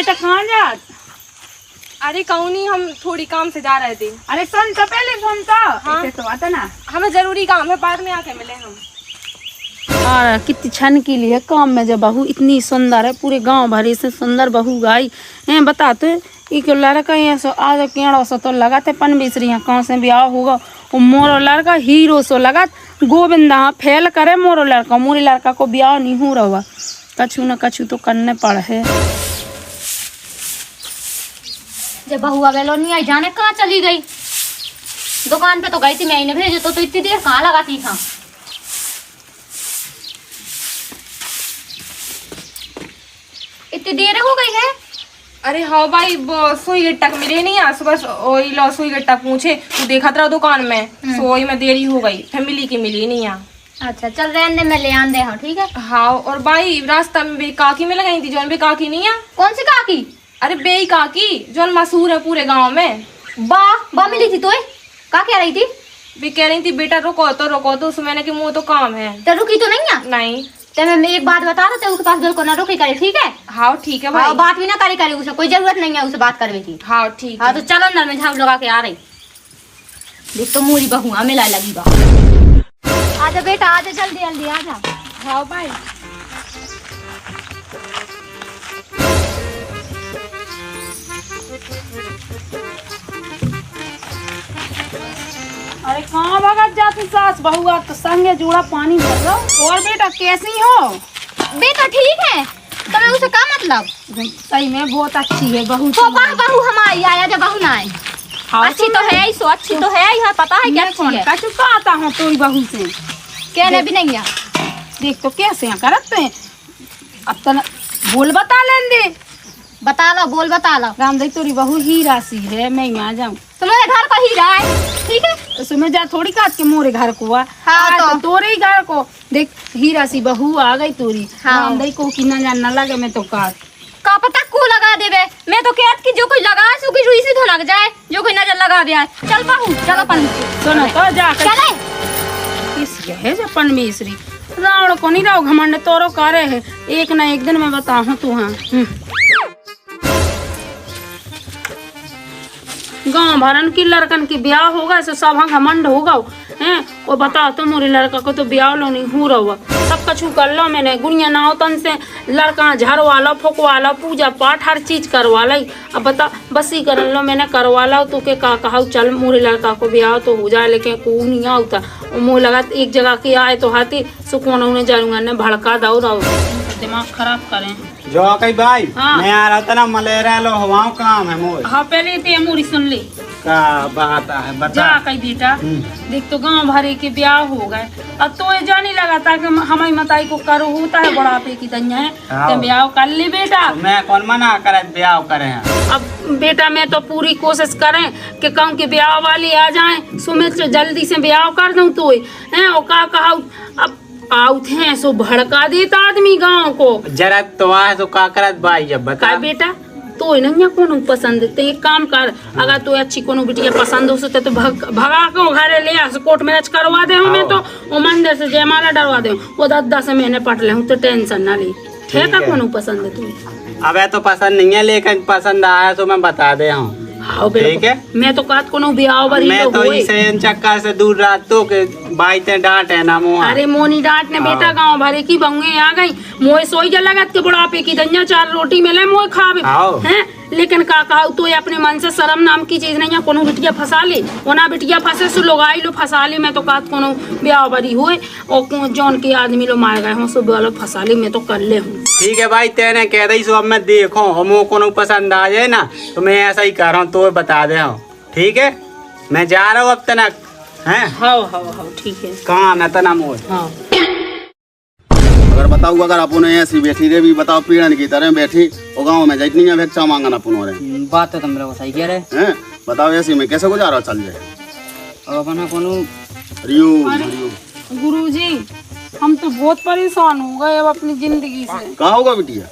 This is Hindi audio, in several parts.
बेटा कहाँ जात? अरे कहूँ नहीं, हम थोड़ी काम से जा रहे थे। अरे सुन तो, पहले सुन तो। हाँ। ऐसे तो आता ना, हमें जरूरी काम है, बाद में आके मिले हम। कितनी छन की ली है काम में जब बहू इतनी सुंदर है, पूरे गांव भरी से सुंदर बहू गाई है। बता तो एक लड़का ऐसा आज केड़ा सो तो लगा थे पन बिसरी है कहाँ से ब्याह होगा। वो मोरो लड़का हीरो सो लगा, गोविंदा फेल करे मोरो लड़का। मोरे लड़का को ब्याह नहीं हो रहा, कछु न कछु तो करने पड़ है। जब बहुआ वेलो नहीं आई, जाने कहाँ चली गई। दुकान पे तो गई थी, मैं इन्हें भेजे तो इतनी देर कहाँ लगाती था। इतनी देर हो गई है। अरे हाँ भाई, वो सुई गट्टा मिले नहीं आज सुबह। वही लो सुई गट्टा पूछे तो देखा था दुकान में, सोई में देरी हो गई, फैमिली की मिली नहीं यहाँ। अच्छा चल रहने में ले आंदे हाँ, ठीक है। हाँ, और भाई रास्ता में बे काकी में लगाई थी, जौन बे काकी नहीं है। कौन सी काकी? अरे बे काकी जौन मशहूर है पूरे गांव में। बा मिली थी तो का कह रही थी? बे कह रही थी बेटा रुको तो उसमें मैंने कि मुँह तो काम है। तो रुकी तो नहीं है? नहीं। तो मैं एक बात बता रहा था, उसके पास बिल्कुल ना रुकी करे, ठीक है। हाँ ठीक है भाई। हाँ, बात भी ना करे उसे कोई जरूरत नहीं है उसे बात करने की। हाँ ठीक हाँ है। तो चलो अंदर में झाड़ू लगा के आ रही। देख तो मोरी बहू हमें ला लगी बा। आजा बेटा आजा, जल्दी जल्दी आजा। हाँ भाई। अरे कहाँ भगत जाती सास बहुआ, तो संगे जुड़ा पानी भर रहा। और बेटा कैसी हो? बेटा ठीक है, तुम्हें उसे का मतलब? सही में बहुत अच्छी है बहू। तो बहू हमारी आया जब बहू ना आए। अच्छी तो है, सो अच्छी तो है, यह पता है क्या अच्छी है। कछु का आता हूँ तोरी बहू से, कहने भी नहीं है। देख तो कैसे यहाँ करते हैं। अब तो बोल बता लें दे, बता लो, बोल बता लो। रामदेव तोरी बहू हीरा सी है, मैं यहाँ जाऊँ तुम्हारे घर का हीरा है, ठीक है। उसमें जा थोड़ी काट के मोरे घर को आ। हाँ, तो तोरे ही घर को देख, हीरा सी बहू आ गई तोरी। हाँ। रामदेव को की ना जानना लगे मैं तो काट का पता को लगा देवे। मैं तो कहत कि जो कोई लगा सो की रुई से तो लग जाए, जो कोई नजर लगा दे। चल बहू चलो अपन सुनो तो जा चले। किस है जपन मिश्री रावण को नहीं राव घमंड तोरो करे है, एक ना एक दिन मैं बताऊँ तू। हाँ गाँव भरन की लड़कन की ब्याह होगा सो सब घमंड होगा हैं। वो बताओ तो मोरे लड़का को तो ब्याह लो नहीं हो रहा, सब कछु कर लो मैंने। गुड़िया नाव तन से लड़का झरवा लो, फुकवा लो, पूजा पाठ हर चीज करवा ली। अब बता बस ही कर लो मैंने, करवा लो। तो के का कहा चल मोरे लड़का को ब्याह तो हो जाए, लेकिन को नहीं आता। मुँह लगा एक जगह के आए तो हाथी सुकून उन्हें जाऊंगा ने भड़का दो रहो, दिमाग खराब करें जो कई भाई। हाँ। मैं आ रहा था ना मलेरिया लो हवाओं काम है मोर। हाँ पहले ते मोरी सुन ले का बात है बता। जा कही बेटा, देख तो गांव भरे के ब्याह हो गए। अब तो ये जाने लगा था कि हमारी मताई को करो होता है, बुढ़ापे की दनिया है तो ब्याह कर ले बेटा। तो मैं कौन मना करे ब्याह करे हैं। अब बेटा मैं तो पूरी कोशिश करें कि कहूँ कि ब्याह वाली आ जाए, सो मैं जल्दी से ब्याह कर दूँ। तो है और का कहा अब आउट है सो भड़का देता आदमी गाँव को। जरा तो आए तो का करत भाई जब बता बेटा तो नहीं कोनो पसंद ते एक काम कर, अगर तो अच्छी कोनो बिटिया पसंद हो सकते तो भगा के घरे ले आ, कोर्ट मैरिज करवा दे हूँ मैं तो। वो मंदिर से जयमाला डरवा दे, वो 10 महीने पट ले हूँ तो टेंशन ना ली। ठीक है कोनो पसंद है तुम्हें? अब तो पसंद नहीं है, लेकिन पसंद आया तो मैं बता दे हूँ। हाँ ठीक है। मैं तो कहत कोनो ब्याह बरी मैं तो इसे इन चक्कर से दूर रहा तो के भाई ते डांट है ना मुँह। अरे मोनी डांट ने बेटा गाँव भरे की बहुएं आ गई, मोए सोई जा लगत के बुढ़ापे की दनिया 4 रोटी मिले मोए खावे हैं। लेकिन का कहा तो अपने मन से शर्म नाम की चीज नहीं है। कोनो बिटिया फंसा ले, ओना बिटिया फंसे सो लोग आई लो फंसा ले। मैं तो कहत कोनो ब्याह बरी हुए और जौन के आदमी लो मार गए हो सो वालों फंसा ले, मैं तो कर ले हूँ। ठीक है भाई, तेने कह रही सो अब मैं देखो हम को पसंद आ जाए ना तो मैं ऐसा ही कर रहा हूँ, तो बता दे हूँ। ठीक है मैं जा रहा हूँ अब तनक है। हाँ ठीक है, काम है तना मोर। हाँ अगर बताऊ अगर अपन ऐसी बैठी रे भी बताओ पीड़न की तरह बैठी और गाँव में जाइए नहीं भिक्षा मांगना अपन रे। बात तो तुम लोग सही कह रहे हैं। बताओ ऐसी में कैसे गुजारा चल जाए। और अपना कोनो गुरुजी हम तो बहुत परेशान हो गए अब अपनी जिंदगी से। कहाँ होगा बिटिया?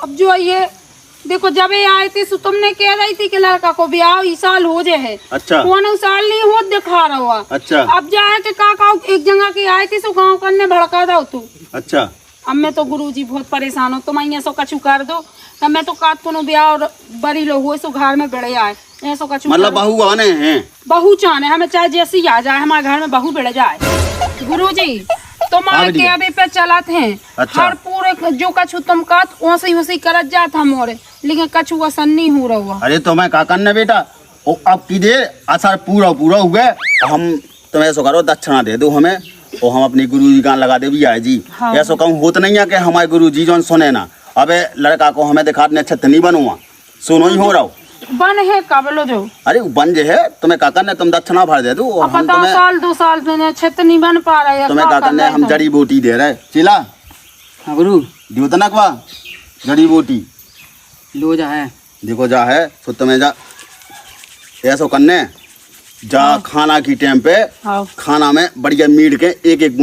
अब जो ये देखो जब ये आए थे तुमने कह रही थी कि लड़का को ब्याह इस साल हो जाए। अच्छा। कौन साल नहीं हो दिखा रहा। अच्छा। अब जाए के का एक जगह के आए थे सो गाँव करने भड़का दो तू। अच्छा अब मैं तो गुरुजी बहुत परेशान हो, तुम ऐसा कछु कर दो। तब मैं तो काट को ब्याह और बड़ी लोग हुए सो घर में बढ़ आए, ऐसा कछु मतलब बहू आने हैं? बहू चाहने हमें, चाहे जैसी आ जाए हमारे घर में बहू बढ़ जाए। गुरुजी तुम्हारे के अभी पे चलत हैं। अच्छा। हर पूरे जो कछु तुम काट वैसे करत जात हम और, लेकिन कछु वसन नहीं हो रहा। अरे तो मैं का करना बेटा, ओ अब की देर असर पूरा हुए, हम तुम्हें ऐसा करो दक्षिणा दे दो हमें, और हम अपनी गुरु जी का लगा दे भी आए जी। हाँ। ऐसा कहूँ होता नहीं है कि हमारे गुरु जी जो सुने ना, अबे लड़का को हमें दिखाने अच्छा नहीं बनूंगा, सुनो ही हो रहा हूँ। बन है काबलो जो अरे वो बन जे है, तुम्हें का करना तुम दक्षिणा भर दे दो, और हम पता तुम्हें साल 2 साल से छत नहीं बन पा रहा है। तुम्हें का करना हम जड़ी बूटी दे रहे। चिला हाँ गुरु, द्योतनक वा जड़ी बूटी लो जा है। देखो जा है तो तुम्हें जा ऐसा करने जा। खाना की टाइम पे हाँ खाना में बढ़िया मीट के एक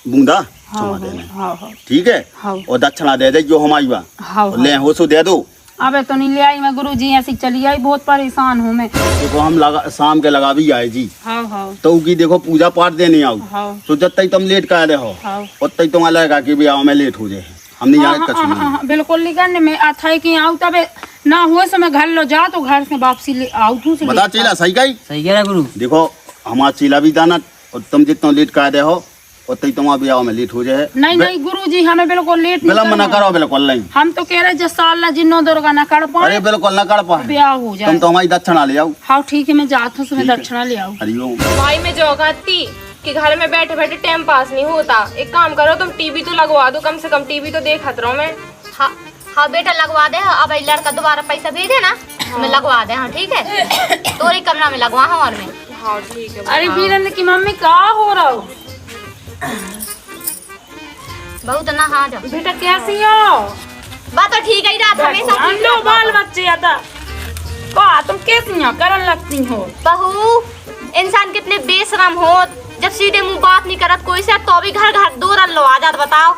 बूंदा चमा देने, हाँ ठीक है? हाँ। और दक्षिणा दे दे जो हमारी बा, हाँ और ले हो सो दे दो। अबे तो नहीं ले आई मैं गुरुजी, ऐसी चली आई, बहुत परेशान हूँ मैं। देखो हम शाम के लगा भी आए जी, हाँ हाँ तो की देखो पूजा पाठ देने आओ, हाँ तो जब तक तुम लेट कर रहे हो हाँ उत तक तुम्हारा लगेगा कि भी आओ मैं लेट हो जाए, हम नहीं जाने कछु नहीं। हाँ, बिल्कुल नहीं करने में अथाई की आऊ, तब ना हुए सो मैं घर लो जा तो घर से वापसी ले आऊ से बता चीला सही कही? सही कह रहा है गुरु। देखो हमारा चीला भी दाना, और तुम जितना लेट कर रहे हो उतना तुम्हारा भी आओ मैं लेट हो जाए। नहीं नहीं गुरुजी हमें बिल्कुल लेट नहीं विलम्ब न करना। करो, बिल्कुल नहीं। हम तो कह रहे जैसा अल्लाह जिन्नो दुर्गा ना कर पाए अरे बिल्कुल न कर पाए, ब्याह हो जाए। तुम तो हमारी दक्षिणा ले आओ। हाँ ठीक है मैं जाती हूँ, मैं ठीक है। दक्षिणा ले आऊँ। हरिओम। भाई मैं जो कहती कि घर में बैठे बैठे टाइम पास नहीं होता, एक काम करो तुम टीवी तो लगवा दो, कम से कम टीवी तो देखत रहो मैं। हाँ हाँ बेटा लगवा दे। अब ये लड़का दोबारा पैसा भेजे ना तो मैं लगवा दे। हाँ ठीक है, तोरी कमरा में लगवा हमार में। हाँ ठीक है। अरे वीरेंद्र की मम्मी कहाँ हो रहा हो बहुत ना हाँ जाओ बेटा, कैसी हो? बात तो ठीक है, रात हमेशा ठीक लो रहता। बाल बच्चे आता कहा तुम कैसी हो करन लगती हो? बहू इंसान कितने बेशरम हो, जब सीधे मुंह बात नहीं करत कोई से तो भी घर घर दूर लो आ जात। बताओ।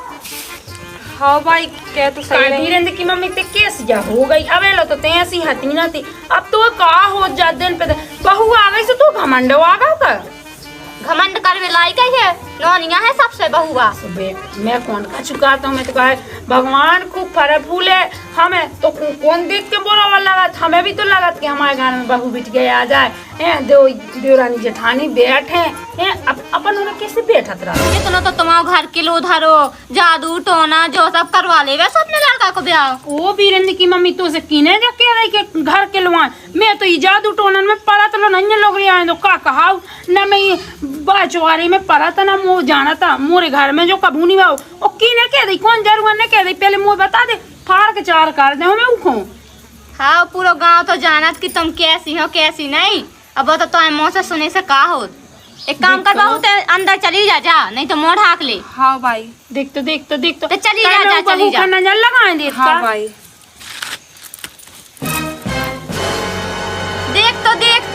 हाँ भाई कह तो सही रही। वीरेंद्र की मम्मी ते कैसी जा हो गई? अबे लो तो ते ऐसी हती ना थी, अब तो कहा हो जा दिन पे बहू आ गई, से तू घमंड आ गया कर। घमंड करवे लायक है, नौनिया है सबसे बहुआ। मैं कौन का चुकाता हूँ? मैं तो कहा भगवान खूब फरे फूले हमें तो कौन देख के बोला वाला लगा, हमें भी तो लगा कि हमारे घर में बहू बिट गए आ जाए हैं, देवरानी जेठानी बैठे हैं, अपन उन्हें कैसे बैठत रहा? इतना तो तुम्हारे घर के लो धरो जादू टोना जो सब करवा ले वैसे अपने लड़का को ब्याह। ओ वीरेंद्र की मम्मी तो से किने जा कह रही के घर के लुआ, मैं तो ये जादू टोनन में पड़ा तो नहीं लोग आए तो का कहा न मैं बाचवारी में पड़ा था, ना मुँह जाना था मोरे घर में जो कबूनी बाबू ओ किने कह दी, कौन जरूर ने कह दी, पहले मुँह बता दे, फाड़ के चार कर दे मैं उखो। हाँ पूरा गांव तो जानत कि तुम कैसी हो कैसी नहीं। अब तो तुम्हारे मुँह से सुने से का हो। एक काम कर बहू ते अंदर चली जा नहीं तो मुँह ढाक ले। हाँ भाई देख तो तो चली जा चली जा। नजर लगाए दे। हाँ भाई देख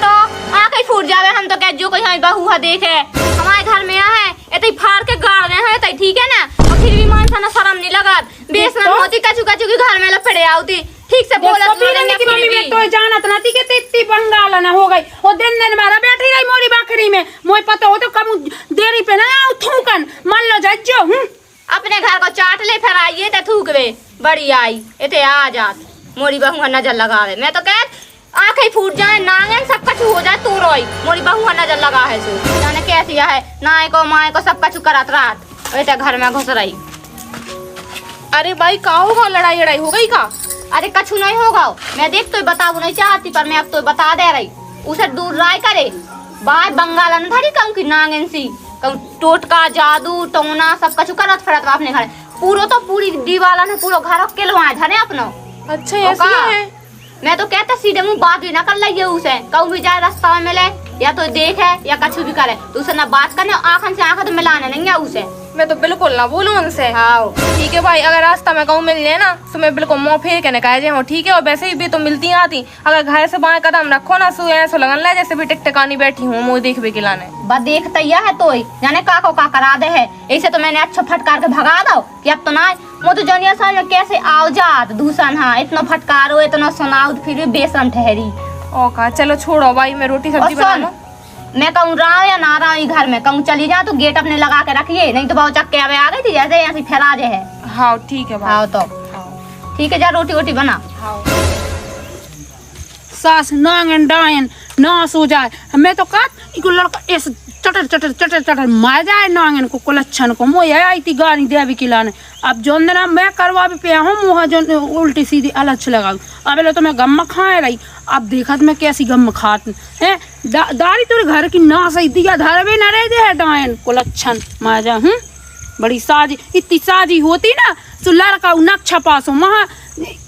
तो आंखें फूट जावे। हम तो कह जो कोई हमारी बहू है देखे हमारे घर में है इतनी फाड़ के गाड़ रहे हैं तो ठीक है ना, और फिर भी मान सा शर्म नहीं लगा बेशरम होती कचू कचू के घर में लपड़े आती ठीक से बोलत की मम्मी में तो जानत ना थी कि इतनी बंगाल ना हो गई, और दिन मारा बैठी रही मोरी बाखरी में, मोए पता हो तो कब देरी पे ना थूकन मान लो जो अपने घर को चाट ले फिर आइए तो थूकवे बड़ी आई इतने आ जात मोरी बहू नजर लगावे। मैं तो कह आंखें फूट जाए नांगन सब कछु हो जाए तू रोई मोरी बहू नजर लगा है सो जाने कैसी है नाय को माए को सब कछु करत रात वैसे घर में घुस रही। अरे भाई का होगा, लड़ाई लड़ाई हो गई का? अरे कछु नहीं होगा, मैं देख तो बताऊ नहीं चाहती पर मैं अब तो बता दे रही उसे दूर राय करे बाय बंगाल अंधरी कहूँ की नांगन सी कहूँ टोटका जादू टोना सब कछु करत फिरत अपने घर पूरो तो पूरी दीवाला ने पूरा घर केलवाए धरे अपनो। अच्छा ऐसी है। मैं तो कहता सीधे मुँह बात भी ना कर लिये उसे कहूँ भी जाए रास्ता में मिले या तो देखे या कछु भी करे तो उसे ना बात करने आँखन से आँख तो मिलाने नहीं है उसे। मैं तो बिल्कुल ना बोलूँ उनसे। हाँ ठीक है भाई, अगर रास्ता में कहूँ मिल जाए ना तो मैं बिल्कुल मुँह फेर के निकाल जाए ठीक है। और वैसे भी तो मिलती आती, अगर घर से बाएं कदम रखो ना सो ऐसा लगन ला जैसे भी टिकटकानी बैठी हूँ मुँह देख भी खिलाने। बस देख तैया है तो जाने का को का करा दे है ऐसे तो मैंने अच्छा फटकार के भगा दो कि अब तो ना वो तो जनिया समझ में कैसे आओ जात दूसरा हाँ इतना फटकारो इतना सुनाओ फिर भी बेशरम ठहरी। ओ का चलो छोड़ो भाई मैं रोटी सब्जी बना लूं। मैं कहूँ रहा या ना रहा घर में कहूँ चली जा तो गेट अपने लगा के रखिए नहीं तो बहुत चक्के आ गई थी जैसे यहाँ से फैला जे है। हाँ ठीक है हाँ तो ठीक है, जा रोटी वोटी बना। सास नांगन डायन नास हो जाए। मैं तो कहा इको लड़का ऐसे चटर चटर चटर चटर मार जाए नांगन को कुलच्छन को। मोह आई थी गाड़ी देवी किलाने। अब जो ना मैं करवा भी पे हूँ मुँह जो उल्टी सीधी अलग लगाऊ। अब तो मैं गम खाए रही। अब देखा तो मैं कैसी गम खाती है। दारी तेरे घर की ना सही दिया धर भी न रहे दे डायन कुलच्छन मार जा। बड़ी साजी इतनी साजी होती ना तो लड़का नक्शा पासो महा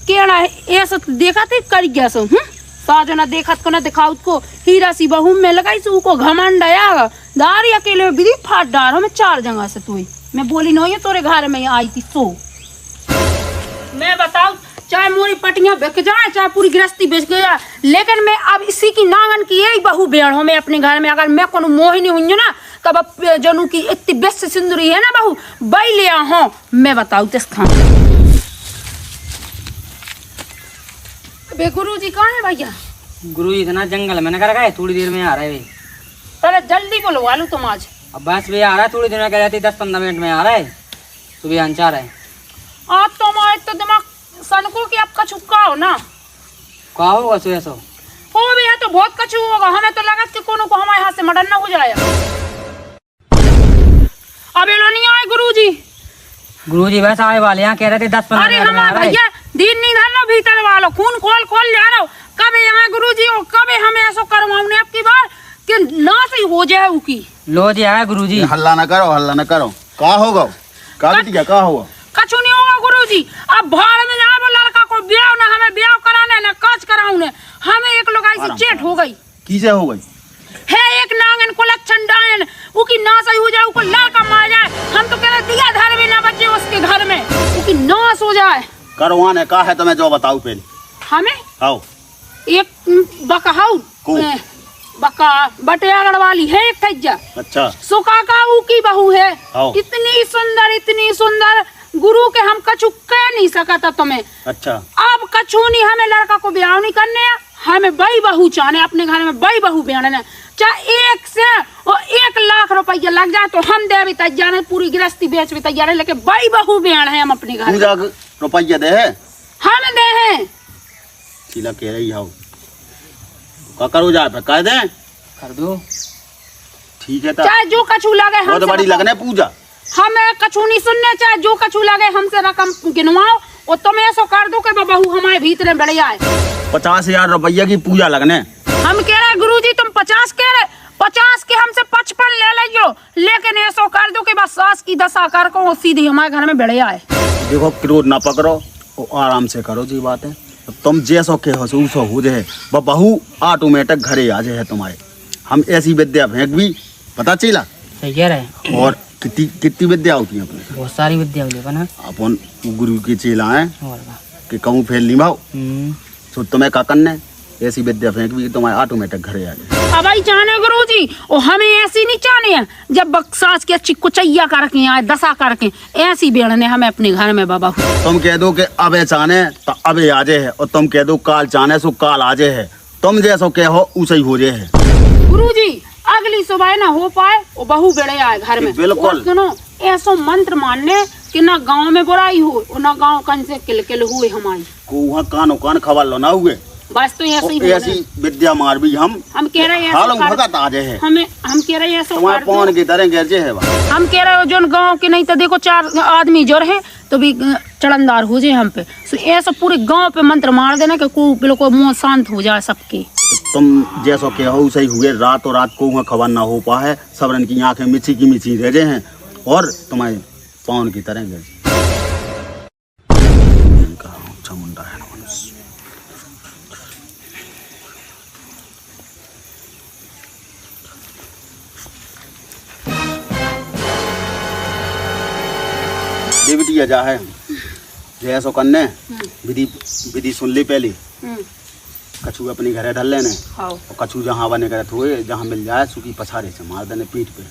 केड़ा ऐसा देखा थे कर गया सो। साजो ना देखत को ना दिखाउत को हीरा सी बहू में लगाई सो को घमंड आया। दारी अकेले में बिदी फाट डार मैं 4 जगह से तू मैं बोली नहीं तोरे घर में आई थी सो। मैं बताऊ चाहे मोरी पटियां बिक जाए चाहे पूरी गृहस्थी बेच गया, लेकिन मैं अब इसी की नांगन की यही बहू बेड़ हो मैं अपने घर में। अगर मैं कोनो मोहिनी हुई ना कब जनू की इतनी बेस्ट सिंदूरी है ना बहू बई ले हो। मैं बताऊ तेस खां बे गुरुजी कहाँ है भैया? गुरुजी इतना जंगल में कर गए, थोड़ी देर में आ रहे। पहले जल्दी बुलवा लूं तुम आज। अब बस भी आ रहा है, थोड़ी देर में कह जाती 10-15 मिनट में आ रहा है। सुबह अंचा रहे आप तो हमारे तो दिमाग सनको की आपका छुपका हो ना। कहा होगा सुबह सो हो भी है तो बहुत कछु होगा। हमें तो लगा कि कोनो को हमारे हाथ से मर्डर ना हो जाएगा। अब ये लो नहीं आए गुरुजी। गुरुजी बस आए वाले यहाँ कह रहे थे 10-15 अरे मिनट में आ हमारे रहा है। भैया दिन नहीं धरना भीतर वालों खून खोल खोल ले रहा हो। कब यहाँ गुरुजी हो कब हमें ऐसा करवाऊंने आपकी बार कि ना सही हो जाए उकी। लो जी आया गुरुजी। हल्ला न करो, हल्ला न करो। का होगा का बिटिया का होगा? कछु नहीं होगा गुरुजी। अब भाड़ में जा वो लड़का को ब्याह ना हमें ब्याह कराने ना काज कराऊने। हमें एक लोगाई से चेट हो गई किसे हो गई है एक नांगन को लक्षण डायन उकी नाश हो जाए उको लड़का मार जाए। हम तो कह रहे दिया धर भी ना बचे उसके घर में उकी नाश हो जाए। करवाने का है तुम्हें जो बताओ पहले। हमें आओ एक बकहाउ को? बका बटियागढ़ वाली है एक थज्जा। अच्छा सुका का की बहू है। आओ। इतनी सुंदर गुरु के हम कछु कह नहीं सका था तुम्हें। अच्छा अब कछु नहीं हमें लड़का को ब्याह नहीं करने है। हमें बई बहू चाहने अपने घर में बई बहू ब्याहने चाहे 1 से और 1 लाख रुपया लग जाए तो हम दे भी तैयार है पूरी गृहस्थी बेच भी तैयार है, लेकिन बई बहू ब्याह है हम अपने घर में। रुपया दे हम दे हैं सीला कह रही हो का करो जा पे कह दे कर दो ठीक है चाहे जो कछु लगे बहुत हमसे बड़ी बताओ। लगने पूजा हमें कछु नहीं सुनने चाहे जो कछु लगे हमसे रकम गिनवाओ और तुम ऐसा कर दो कि बहू हमारे भीतर बढ़िया है। 50,000 रुपया की पूजा लगने। हम कह रहे गुरुजी तुम 50 कह रहे 50 के हमसे 55 ले लियो, लेकिन ऐसा कर दो कि बस सास की दशा कर को सीधी हमारे घर में बढ़िया है। देखो क्रोध ना पकड़ो और आराम से करो जी बात है। तुम जैसो के हसूस हो जाए बहू ऑटोमेटिक घरे आ जाए तुम्हारे। हम ऐसी विद्या फेंक भी पता चला सही कह रहे। और कितनी विद्या होती है अपने बहुत सारी विद्या होती है अपन गुरु के चेला है और कि कहूँ फैल नहीं भाव तो तुम्हें का करने ऐसी विद्या फेंक भी तुम्हारे ऑटोमेटिक घरे आ जाए। अब आई चाहने गुरुजी और हमें ऐसी नहीं चाहने हैं जब सास की अच्छी कुचैया करके आए दशा करके ऐसी बेड़ने हमें अपने घर में बाबा। तुम कह दो कि अबे चाहने तो अबे आजे है और तुम कह दो काल चाहने सो काल आजे है। तुम जैसो कहो उसे ही हो जाए है। गुरुजी अगली सुबह ना हो पाए वो बहू बेड़े आए घर में। बिल्कुल सुनो ऐसो मंत्र मानने कि ना गांव में बुराई हो और ना गांव कन से किलकिल हुए हमारी को वहाँ कान खबर लो ना हुए बस तो ऐसे ही ऐसी विद्या मार भी हम कह रहे हैं हालों भगत आजे है। हम कह रहे हैं ऐसा तुम्हारे पौन की तरह गरजे है। हम कह रहे हो जो गांव के नहीं तो देखो 4 आदमी जोर है तो भी चढ़नदार हो जाए हम पे। तो ऐसा पूरे गांव पे मंत्र मार देना कि को बिल्कुल मुंह शांत हो जाए सबके। तो तुम जैसो कहो सही हुए रातों रात को वहाँ खबर ना हो पाए सबरन की आंखें मिची की मिची रह गए हैं और तुम्हारे पौन की तरह गरजे। मुंडा है ना मनुष्य। देवटिया जा है जैसो करने विधि सुन ली पहली कछू अपनी घरे ढल लेने और कछू जहाँ बने करे हुए जहाँ मिल जाए सुखी पछाड़े से मार देने पीठ पे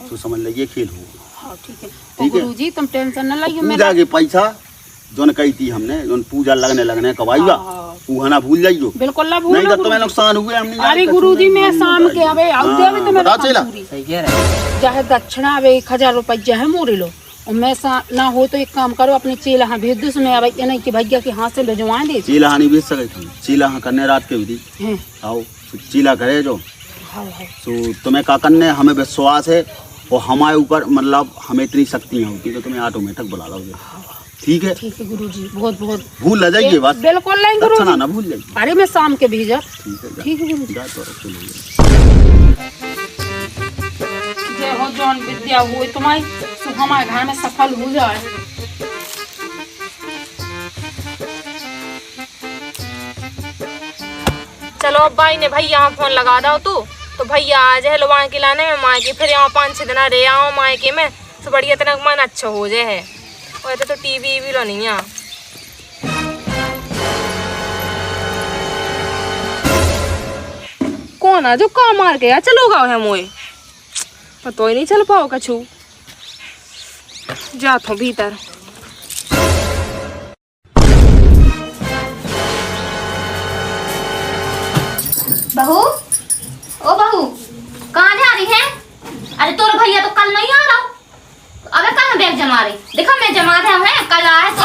तो समझ लीजिए खेल हो। ठीक है गुरुजी तुम टेंशन न लाइए। पूजा के पैसा जोन कही थी हमने जोन पूजा लगने कबाईगा वो ना भूल जाइयो। बिल्कुल ना भूल। नहीं तो तुम्हें नुकसान हुए हमने। अरे गुरुजी मैं शाम के अबे आउ देवे तुम्हें बता चला सही कह रहे। चाहे दक्षिणा अबे 1000 रुपया है मोरे लो और मैं ना हो तो एक काम करो, अपने चेला हाँ भेज दो उसमें, अब ये नहीं कि भैया के हाथ से भिजवाएं दे। चीला हाँ नहीं भेज सके तुम, चीला हाँ करने रात के विधि हैं। आओ चीला करे जो हाँ। तो तुम्हें का करने, हमें विश्वास है और हमारे ऊपर मतलब हमें इतनी शक्तियाँ होती तो तुम्हें ऑटोमेटिक बुला लोगे। ठीक है गुरुजी, बहुत बहुत भूल न जाइए बात। बिल्कुल नहीं गुरुजी, अच्छा ना भूल जाइए। अरे मैं शाम के भेजा। ठीक है गुरुजी। जा तो चलो। जय हो जौन विद्या हुई तुम्हारी सो हमारे घर में सफल हो जाए। चलो अब भाई ने भैया यहाँ फोन लगा दो तो भैया आ जाए लुवान के लाने में मायके, फिर यहाँ 5-6 दिन रहे आओ मायके में तो बढ़िया इतना मन अच्छा हो जाए है। और तो टीवी भी लो नहीं यहाँ। कौन है जो काम मार के चलो गाओ है मोए, पता ही नहीं चल पाओ कछु। जात हूँ भीतर। बहू, ओ बहू, कहाँ जा रही है? अरे तोर भैया तो कल नहीं आ रहा। अबे कहाँ बैग जमा रही? देखो मैं जमा रहा हूँ, कल आए तो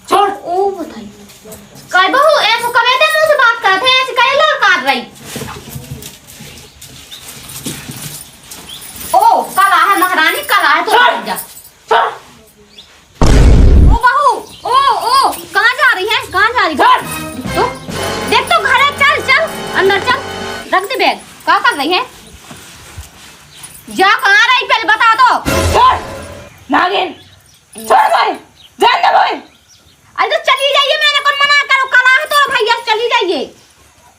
छोड़। ओ बताइए काय बहू ऐसे कब ऐसे मुंह से बात करते हैं, ऐसे कई लोग काट रही। ओ कल आए महारानी, कल आए तो जा। ओ बहू, ओ कहाँ जा रही है? कहाँ जा रही है? तो देख तो घर है, चल चल अंदर चल, रख दे बैग। क्या कर रही है? जा कहाँ रही पहले बता दो। छोड़ नागिन, छोड़ भाई, जान दे भाई। अरे तो चली जाइए, मैंने कौन मना करो, कल आए तो भैया चली जाइए।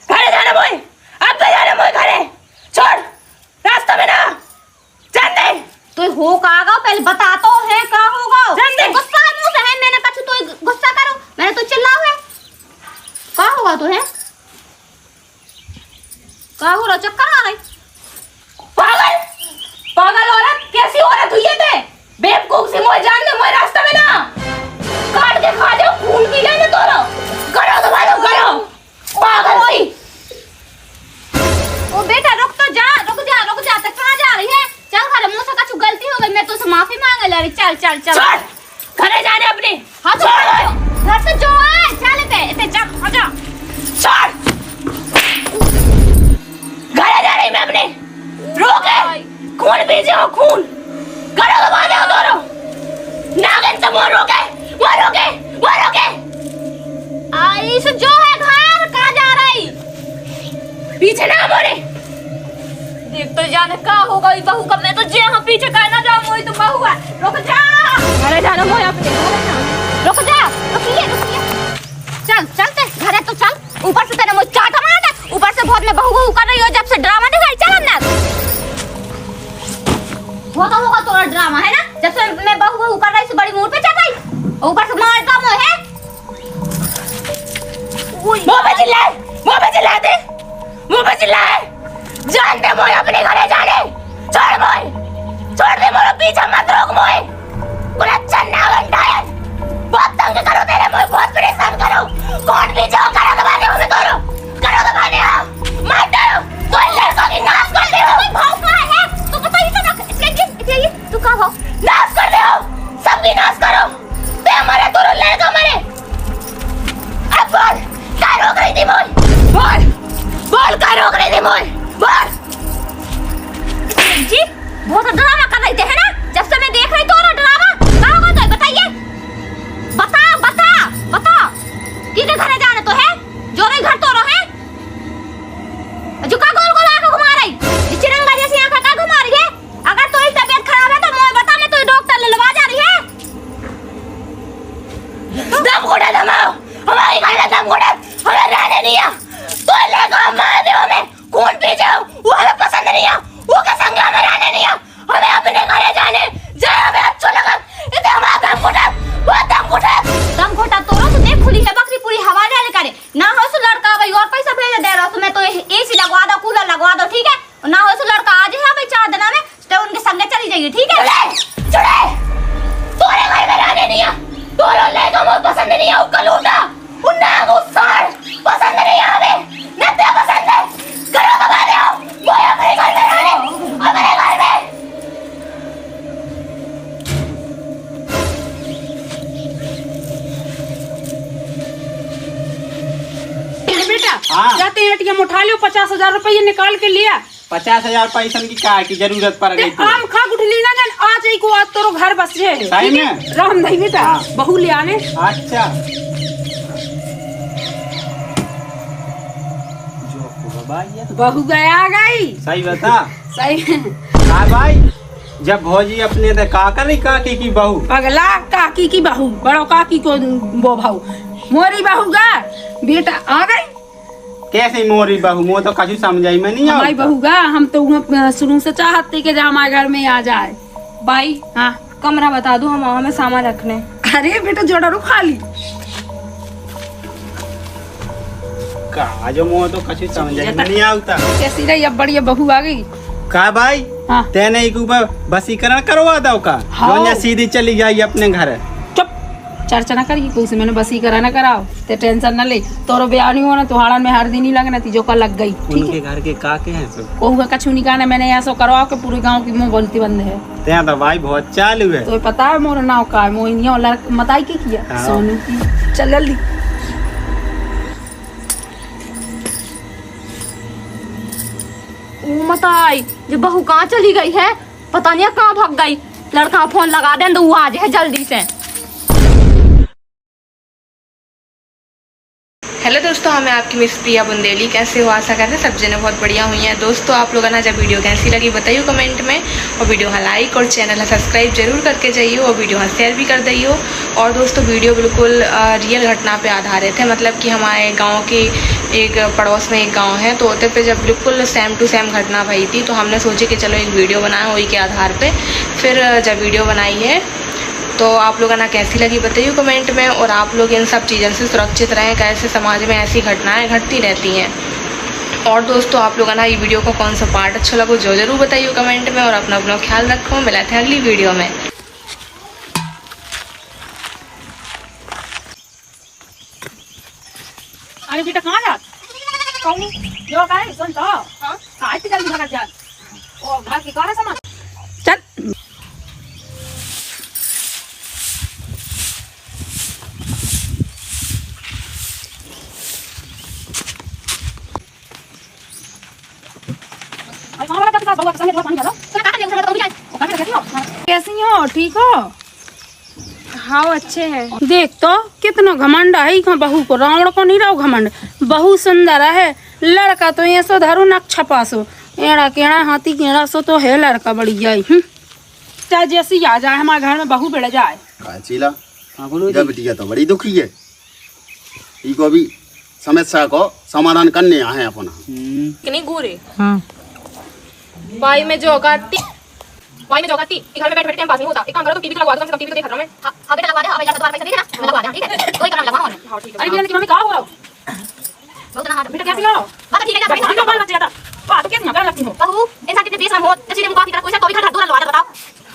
घरे जाना भाई, अब तो जाना भाई घरे। छोड़ रास्ता में ना जान दे। तो हो कहागा पहले बता तो है क्या होगा? जान दे। गुस्सा मुंह से है, मैंने कछु तो गुस्सा करो, मैंने तो चिल्लाओ है। क्या होगा तो है? क्या हो रहा? चक्कर आ रही? पागल पागल औरत, कैसी औरत हुई है ते? बेवकूफ सी मोए जान दे, मोए रास्ता में ना काट के खा जाओ, खून पी जाए ना तोरो। करो तो भाई करो, पागल हुई। ओ बेटा रुक तो जा, रुक जा तो कहाँ जा रही है? चल घर, मुंह से कछु गलती हो गई, मैं तुझसे माफी मांगे ला रही। चल चल चल छोड़ घरे जाने अपने। हाँ छोड़ घर से जो है चल इते चल आजा। छोड़ घरे जा रही मैं अपने। रोके खून पीछे हो, खून करो तो बांधे हो दोनों। नागिन तो मोर रोके। आई से जो है घर, कहाँ जा रही? पीछे ना मोरे। देख तो जाने का होगा ई बहू का, मैं तो जे हम पीछे का ना जाऊं, वही तो बहू है। रुक जा, घरे जाना मोए अपने। रुक जा, रुकिए चल चलते घरे तो चल। ऊपर से तेरे मुझ चाटा मार दे, ऊपर से बहुत मैं बहू कर रही हो, जब से ड्रामा दिखाई। चल अंदर, वो तो होगा तोरा ड्रामा है ना, जब से मैं बहू कर रही बड़ी मूड पे चढ़ गई, ऊपर से मारता मुझे है। मुंह पे चिल्लाए जान दे मोए अपने घरे जाने। छोड़ दे मोरे, पीछे मत रोक मोए। पूरा चन्ना घंटा है, बहुत तंग करो तेरे मोए, बहुत परेशान करो। कौन पीछे हो? करो दबाने हो मैं करो मार दो तो लड़का की नाश कर दे हो। भाव का है तो बताइए तो ना, तू कहाँ हो? नाश कर दे हो, सबकी नाश करो। ते हमारे दोनों लड़का मरे। अब बोल क्या रोक रही थी मोए? बोल क्या रोक रही थी मोए? बोल जी बहुत ड्रामा कर रही थे है ना, जब से मैं देख रही तो ड्रामा। क्या होगा तो बताइए, बता किसके घरे जाना तो है? जो नहीं घर तो रहे जो का गोल गोल आंखें घुमा रही, चिरंगा जैसी आंखें का घुमा रही है? अगर तो तबीयत खराब है तो मुझे बता, मैं तो डॉक्टर ले लवा जा रही है। दम घोटा दमाओ, हमारी घर में दम घोटा हमें रहने नहीं है। तो लेकर मार दे हमें, खून पी जाओ, वो हमें पसंद नहीं है, वो के संग हमें रहने नहीं है। हमें अपने घरे जाने जाए, हमें अच्छा लगा। इधर हमारा दम घोटा तो देख खुली है बकरी पूरी हवा डाले करे ना। हो सो लड़का भाई और पैसा भेज दे रहा तो मैं तो एसी लगवा दो, कूलर लगवा दो, ठीक है? ना हो सो लड़का आज है भाई 4 दिन में तो उनके संग चली जाइए, ठीक है? चुड़े तोरे घर में रहने नहीं है, तोरो लेगा मुझे पसंद नहीं है। उनका लूटा उन्ना गुस्सार पसंद नहीं है, हमें नत्या पसंद है। करो दबा दे वो अपने घर में रहने, अपने घर में लिया। हाँ। जाते हैं ATM उठा लियो, 50,000 रुपये निकाल के लिया। 50,000 पैसा की का की जरूरत पड़ गई थी। आम खा गुठली ना जान, आज ही को आज तोरो घर बस जे सही में? राम नहीं बेटा, बहू ले आने। अच्छा बहू गया गई। सही बता। सही हाँ भाई, जब भौजी अपने दे का करी काकी की बहू, अगला काकी की बहू, बड़ो काकी को वो भाऊ, मोरी बहू गा बेटा आ गई। कैसे मोरी बहू, मो तो कछु समझाई में नहीं हमारी आता। बहू गा, हम तो शुरू से चाहते कि हमारे घर में आ जाए। भाई हाँ कमरा बता दो, हम वहाँ में सामान रखने। अरे बेटा जोड़ा रो खाली। का जो मो तो कछु समझाई में नहीं आता। कैसी रही अब बढ़िया बहू आ गई। का भाई हाँ तेने एक ऊपर बसीकरण करवा दो का, हाँ। जो सीधी चली जाई अपने घर। चुप, चर्चा ना करिए कोई से, मैंने बसी करा ना कराओ, ते टेंशन ना ले। तोरो ब्याह नहीं होना, तुम्हारा में हर दिन ही लगना थी, जो कल लग गई। ठीक उनके है, घर के काके हैं सब। कहूँगा कछु नहीं कहना, मैंने ऐसा करवाओ कि पूरे गांव की मुंह बोलती बंद है। ते तो भाई बहुत चालू है। तो पता है मोर नाव का है, मोहिनिया लड़का मताई की किया हाँ। सोनू की। चल जल्दी। ओ मताई, जब बहू कहाँ चली गई है, पता नहीं कहाँ भाग गई। लड़का फोन लगा दे तो वो आ जाए जल्दी से। हेलो दोस्तों, मैं आपकी मिस प्रिया बुंदेली। कैसे हो? आशा करते सब जने बहुत बढ़िया हुई हैं। दोस्तों आप लोगों ने जब वीडियो कैसी लगी बताइए कमेंट में, और वीडियो लाइक और चैनल सब्सक्राइब जरूर करके जाइए, और वीडियो शेयर भी कर दिए। और दोस्तों वीडियो बिल्कुल रियल घटना पे आधारित है, मतलब कि हमारे गाँव के एक पड़ोस में एक गाँव है, तो उधर पे जब बिल्कुल सेम टू सेम घटना भई थी, तो हमने सोचे कि चलो एक वीडियो बनाएं वही के आधार पर। फिर जब वीडियो बनाई है तो आप लोगों ने कैसी लगी बताइए कमेंट में, और आप लोग इन सब चीज़ों से सुरक्षित रहें। कैसे समाज में ऐसी घटनाएं घटती रहती हैं। और दोस्तों आप लोगों ने ये वीडियो को कौन सा पार्ट अच्छा लगा जो जरूर बताइए कमेंट में, और अपना अपना ख्याल रखो। मिलते हैं अगली वीडियो में। अरे बेटा कहाँ जा? कहूँ जो कहे सुन तो। हाँ आज से जल्दी भाग जा। ओ घर की कौन है सामान? चल। कैसी हो? ठीक हो? हाँ अच्छे हैं। देख तो कितना घमंड है का बहू को, रावण को नहीं रहो घमंड। बहू सुंदर है, लड़का तो ये सो धरू नक छपासो, एड़ा केड़ा हाथी केड़ा सो तो है लड़का बढ़िया ही। चाहे जैसी आ जाए हमारे घर में बहू बढ़ जाए। चीला हाँ बोलो इधर बिटिया तो बड़ी दुखी है। इको अभी समस्या को समाधान करने आए हैं अपना। कितनी घूरे हाँ भाई में जो औकात थी, भाई में जो औकात थी कि घर में बैठ बैठ टाइम पास नहीं होता। एक काम करो, तुम टीवी लगवा दो, कम से कम टीवी तो देख रहा हूं मैं। हां बेटा लगवा दे, अब ज्यादा पैसा दे देना, मैं लगवा दूं, ठीक है? कोई काम लगाओ। हां ठीक है। अरे बेटा की मम्मी कहाँ हो रहा हो? बहुत ना हाथ बेटा कैसी हो? बात ठीक है जा। भाई बाल बच्चे आता बात तो कैसी लगती हो? बहू इंसान कितने बेशरम हो, जैसे मुकाबले कर कोई सा तो भी घर दूर लगवा दे। बताओ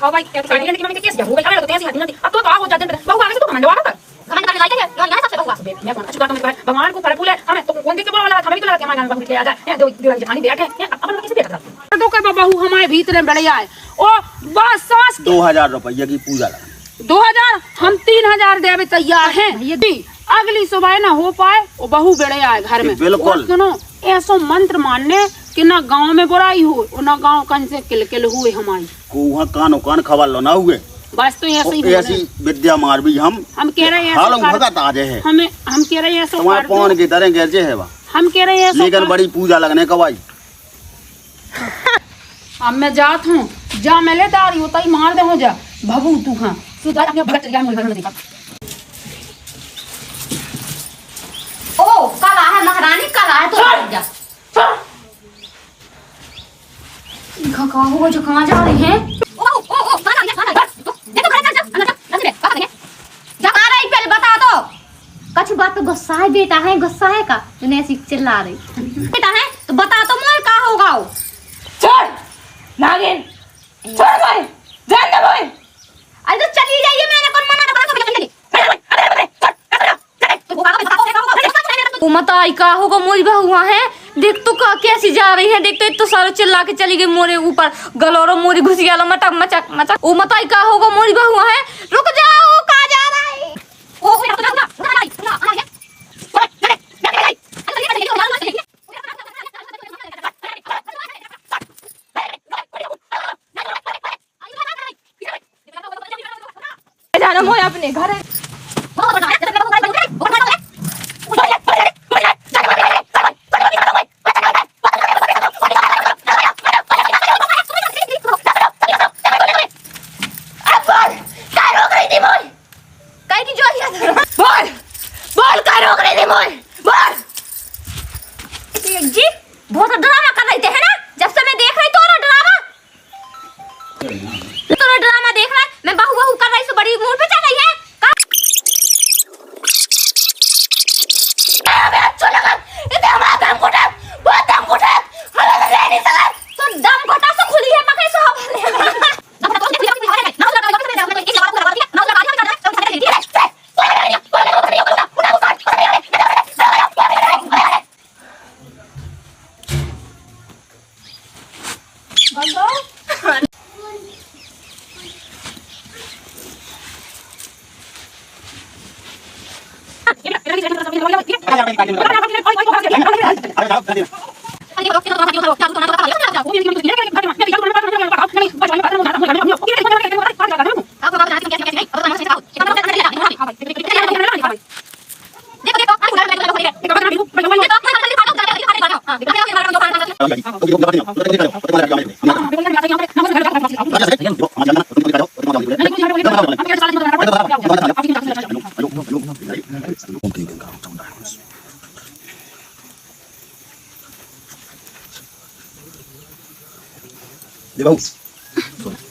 हाँ भाई क्या तो की मम्मी कैसी हो गई? अरे तो कैसी हटी नहीं, अब तो कहाँ हो जाते हैं बहू आगे से तो घमंड वाला था। कमेंट करने लायक है कौन यहाँ सबसे बहू मैं कौन अच्छा तो भगवान को फल फूल है हमें तो कौन देख के बोला वाला हमें तो लगा कि हमारे घर में बहू आ जाए। ये दो दीवार जेठानी बैठे हैं, अपन किसी बैठ रहा तो कर बहू हमारे भीतर में बढ़िया है। ओ बस सांस 2000 रुपये की पूजा लगा। 2000 हम 3000 देवे तैयार हैं। यदि अगली सुबह ना हो पाए वो बहू बेड़े आए घर में। बिल्कुल। और सुनो ऐसो मंत्र मानने कि ना गांव में बुराई हो और ना गांव कन से किलकिल हुए हमारी। को वहाँ कानो कान खबर लो ना हुए। बस तो ऐसे ही ऐसी विद्या मार भी हम कह रहे हैं हालों भगत आज है। हम कह रहे हैं ऐसा तुम्हारे पौन की तरह गरजे है वहाँ, हम कह रहे हैं ऐसा लेकिन बड़ी पूजा लगने कवाई। अब मैं जात हूँ, जा मैं ले दारी होता ही मार दे हो जा भगू तू। हाँ सुधार अपने भगत चल मुझे घर में देखा। ओ काला है महारानी, काला है तो जा। कहाँ हो जो कहाँ जा रही हैं? ओ खाना देखो खाना जा अंदर जा अंदर बात है जा आ रही पहले बता दो। कुछ बात तो गुस्सा है बेटा है, गुस्सा है का तूने ऐसी चिल्ला रही बेटा है तो बता तो मोर का होगा। छोड़ नागिन, छोड़ भाई, जान दे भाई। अरे तो चली जाइए, मैंने कौन मना करा तो चली। वो मत आई का होगा मोरी बहुआ है, देख तो का कैसी जा रही है, देखते तो सारा चिल्ला के चली गई मोरे ऊपर, गलोरो मोरी घुस गया मटक मचक मचक। वो मत आई का होगा मोरी बहुआ है, रुक जाओ कहाँ जा रहा है? ओ मोय अपने घरे कहीं की जो बोल बोल का रोक रही थी मोय बोल जी बहुत ड्रामा कर रहे थे है ना जब से मैं देख रही तो ड्रामा देख रहा है मैं बहू बहू कर रही सो बड़ी मूड पे चल रही है हमें अच्छा लगा इधर हमारा दम घुटा बहुत दम घुटा हमें तो रह नहीं सका तो दम घोटा से खुली है पकड़े सो दे बहू